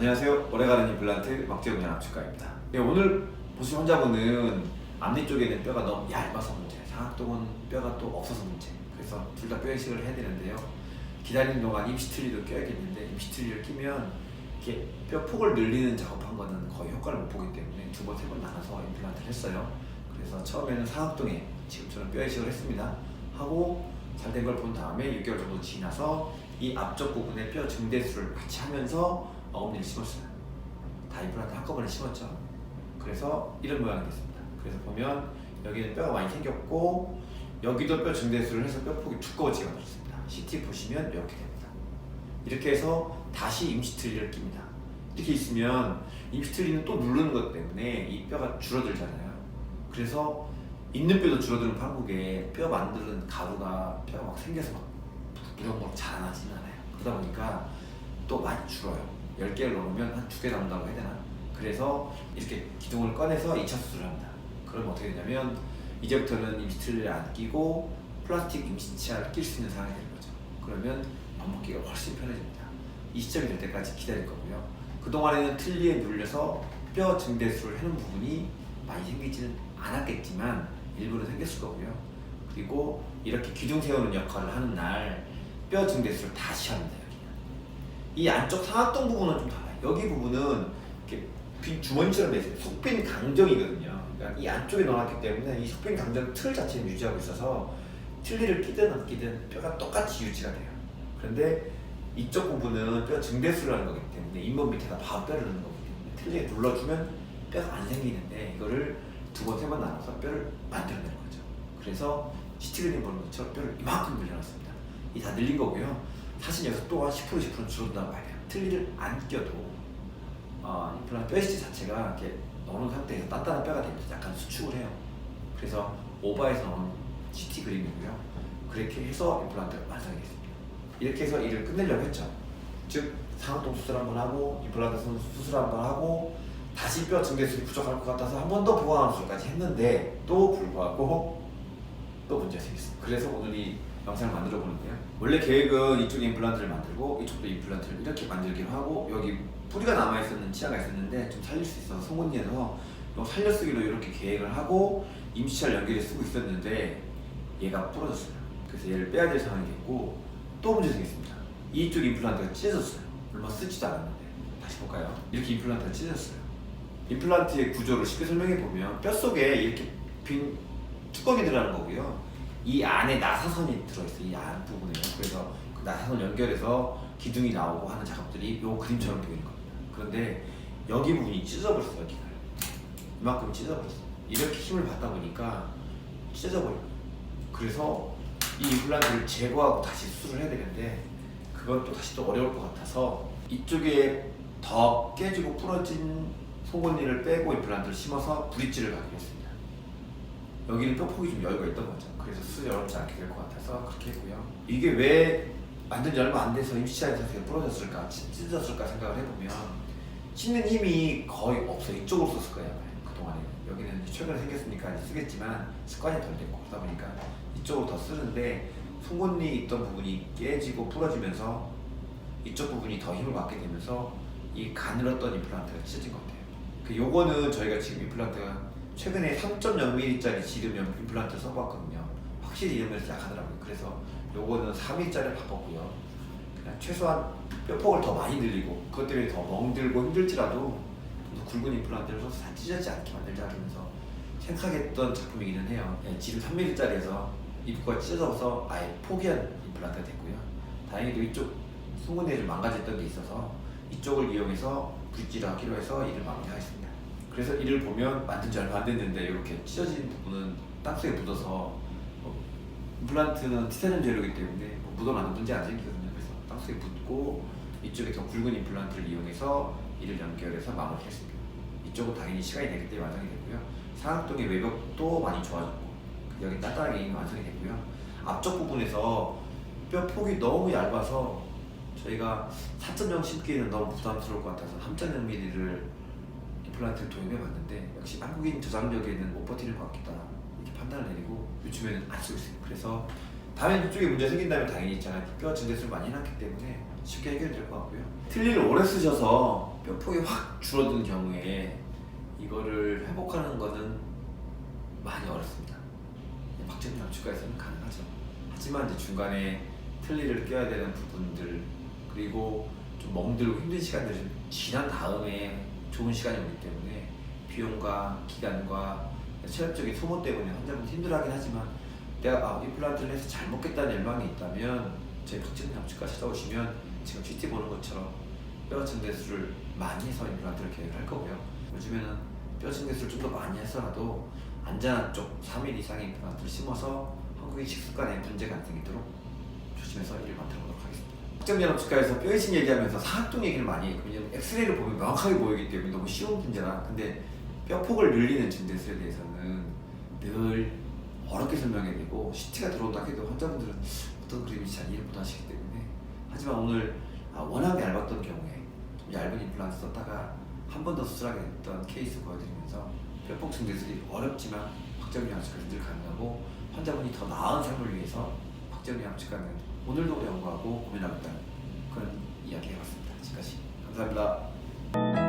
안녕하세요. 오래가는 임플란트 막재훈 양압치과입니다. 오늘 보신 환자분은 앞니 쪽에 있는 뼈가 너무 얇아서 문제, 상악동은 뼈가 또 없어서 문제. 그래서 둘 다 뼈 이식을 해야 되는데요. 기다리는 동안 임시트리도 껴야겠는데 임시트리를 끼면 이렇게 뼈 폭을 늘리는 작업한 거는 거의 효과를 못 보기 때문에 두 번, 세 번 나눠서 임플란트를 했어요. 그래서 처음에는 상악동에 지금처럼 뼈 이식을 했습니다. 하고 잘 된 걸 본 다음에 6개월 정도 지나서 이 앞쪽 부분에 뼈 증대술을 같이 하면서 어금니를 심었어요. 다 임플란트 한꺼번에 심었죠. 그래서 이런 모양이 됐습니다. 그래서 보면 여기는 뼈가 많이 생겼고 여기도 뼈 증대술을 해서 뼈폭이 두꺼워지게 만들었습니다. CT 보시면 이렇게 됩니다. 이렇게 해서 다시 임시트리를 낍니다. 이렇게 있으면 임시트리는 또 누르는 것 때문에 이 뼈가 줄어들잖아요. 그래서 있는 뼈도 줄어드는 판국에 뼈 만드는 가루가 뼈가 막 생겨서 막 무럭무럭 자라나지는 않아요. 그러다 보니까 또 많이 줄어요. 10개를 넣으면 한 2개 남는다고 해야 되나? 그래서 이렇게 기둥을 꺼내서 2차 수술을 합니다. 그러면 어떻게 되냐면 이제부터는 임시트리를 안 끼고 플라스틱 임시치아를 낄 수 있는 상황이 되는 거죠. 그러면 밥 먹기가 훨씬 편해집니다. 이 시점이 될 때까지 기다릴 거고요. 그동안에는 틀니에 눌려서 뼈 증대술을 해놓은 부분이 많이 생기지는 않았겠지만 일부러 생겼을 거고요. 그리고 이렇게 기둥 세우는 역할을 하는 날 뼈 증대술을 다시 합니다. 여기는 이 안쪽 상악동 부분은 좀 달라요. 여기 부분은 이렇게 빈 주머니처럼 돼 있어요. 속빈 강정이거든요. 그러니까 이 안쪽에 넣어놨기 때문에 이 속빈 강정 틀 자체를 유지하고 있어서 틀니를 끼든 안 끼든 뼈가 똑같이 유지가 돼요. 그런데 이쪽 부분은 뼈 증대술을 하는 거기 때문에 잇몸 밑에다 바로 뼈를 넣는 거기 때문에 틀니에 눌러주면 뼈가 안 생기는데 이거를 두 번, 세 번 나눠서 뼈를 만들어내는 거죠. 그래서 CT 보는 것처럼 뼈를 이만큼 늘려놨습니다. 이 다 늘린 거고요. 사실 여기서 또한 10% 줄어든다고 봐야 돼요. 틀니를 안 껴도 임플란트 뼈 시체 자체가 이렇게 넣어놓은 상태에서 단단한 뼈가 되면서 약간 수축을 해요. 그래서 오버해서 넣은 CT 그림이고요. 그렇게 해서 임플란트가 완성이 됐습니다. 이렇게 해서 일을 끝내려고 했죠. 즉 상악동 수술 한번 하고 임플란트 수술 한번 하고 다시 뼈 증대술이 부족할 것 같아서 한 번 더 보강하는 수술까지 했는데 또 불구하고 또 문제가 생겼습니다. 그래서 오늘 이 영상을 만들어 보는데요. 원래 계획은 이쪽에 임플란트를 만들고 이쪽도 임플란트를 이렇게 만들기로 하고 여기 뿌리가 남아있었는 치아가 있었는데 좀 살릴 수 있어서 송곳니에서 살려 쓰기로 이렇게 계획을 하고 임시치아를 연결해 쓰고 있었는데 얘가 부러졌어요. 그래서 얘를 빼야 될 상황이 됐고 또 문제 생겼습니다. 이쪽 임플란트가 찢어졌어요. 얼마 쓰지도 않았는데 다시 볼까요? 이렇게 임플란트가 찢어졌어요. 임플란트의 구조를 쉽게 설명해 보면 뼈 속에 이렇게 빈 뚜껑이 들어가는 거고요. 이 안에 나사선이 들어있어요. 이 안부분에요. 그래서 그 나사선 연결해서 기둥이 나오고 하는 작업들이 요 그림처럼 되어 있는 겁니다. 그런데 여기 부분이 찢어버렸어요. 여기가 이만큼 찢어버렸어요. 이렇게 힘을 받다 보니까 찢어져버려요. 그래서 이 임플란트를 제거하고 다시 수술을 해야 되는데 그건 또 다시 또 어려울 것 같아서 이쪽에 더 깨지고 부러진 송곳니를 빼고 임플란트를 심어서 브릿지를 가기로 했습니다. 여기는 뼈폭이 좀 여유가 있던 거죠. 그래서 수술이 어렵지 않게 될 것 같아서 그렇게 했고요. 이게 왜 만든 지 얼마 안 돼서 임시치아 상태가 부러졌을까, 찢어졌을까 생각을 해보면 씹는 힘이 거의 없어요. 이쪽으로 썼을 거예요. 그동안에. 여기는 최근에 생겼으니까 쓰겠지만 습관이 덜 됐고 그러다 보니까 이쪽으로 더 쓰는데 송곳니 있던 부분이 깨지고 부러지면서 이쪽 부분이 더 힘을 받게 되면서 이 가늘었던 임플란트가 찢어진 것 같아요. 요거는 저희가 지금 임플란트가 최근에 3.0mm짜리 지름 임플란트를 써봤거든요. 확실히 이러면서 약하더라고요. 그래서 요거는 3mm짜리를 바꿨고요. 그냥 최소한 뼈폭을 더 많이 늘리고 그것 때문에 더 멍들고 힘들지라도 굵은 임플란트를 써서 다 찢어지지 않게 만들자 하면서 생각했던 작품이기는 해요. 지름 3mm짜리에서 입구가 찢어져서 아예 포기한 임플란트가 됐고요. 다행히도 이쪽 송곳니에 좀 망가졌던 게 있어서 이쪽을 이용해서 브릿지를 하기로 해서 일을 마무리하겠습니다. 그래서 이를 보면 만든 지 얼마 안 됐는데 이렇게 찢어진 부분은 땅속에 묻어서 임플란트는 티타늄 재료이기 때문에 묻어나는 문제 안 생기거든요. 그래서 땅속에 묻고 이쪽에 더 굵은 임플란트를 이용해서 이를 연결해서 마무리했습니다. 이쪽은 당연히 시간이 되기 때문에 완성이 됐고요. 상악동의 외벽도 많이 좋아졌고 여기 단단하게 완성이 됐고요. 앞쪽 부분에서 뼈 폭이 너무 얇아서 저희가 4.0 심기에는 너무 부담스러울 것 같아서 3.0mm를 임플란트를 도입해봤는데 역시 한국인 저장력에는 못 버티는 것 같겠다 이렇게 판단을 내리고 요즘에는 안 쓰고 있어요. 그래서 다음에 이쪽에 문제 생긴다면 당연히 있잖아요. 뼈 증대술을 많이 해놨기 때문에 쉽게 해결될 것 같고요. 틀니를 오래 쓰셔서 뼈폭이 확 줄어든 경우에 이거를 회복하는 거는 많이 어렵습니다. 박정희 압축가에서는 가능하죠. 하지만 이제 중간에 틀니를 껴야 되는 부분들, 그리고 좀 멍들고 힘든 시간들이 좀 지난 다음에 좋은 시간이 오기 때문에 비용과 기간과 체력적인 소모 때문에 환자분 힘들어하긴 하지만, 내가 임플란트를 해서 잘 먹겠다는 열망이 있다면 저희 박정희 압축가 찾아오시면 지금 GT 보는 것처럼 뼈 증대술을 많이 해서 임플란트를 계획을 할 거고요. 요즘에는 뼈 증대술을 좀 더 많이 해서라도 안전한 쪽 3일 이상의 임플란트를 심어서 한국인 식습관에 문제가 안 생기도록 조심해서 일을 만들어 보도록 하겠습니다. 박정희 압축가에서 뼈 이식 얘기하면서 사각동 얘기를 많이 해요. 왜냐면 엑스레이를 보면 명확하게 보이기 때문에 너무 쉬운 문제라. 근데 뼈폭을 늘리는 증대술에 대해서는 늘 어렵게 설명해야 되고, CT가 들어온다 해도 환자분들은 어떤 그림인지 잘 이해 못 하시기 때문에. 하지만 오늘 워낙 얇았던 경우에 좀 얇은 임플란트 썼다가 한 번 더 수술하게 됐던 케이스 보여드리면서 뼈폭 증대술이 어렵지만 박정희 압축가는 늘 가능하고, 환자분이 더 나은 삶을 위해서 박정희 압축가는 오늘도 연구하고 고민하고 있다는 그런 이야기 해봤습니다. 지금까지 감사합니다.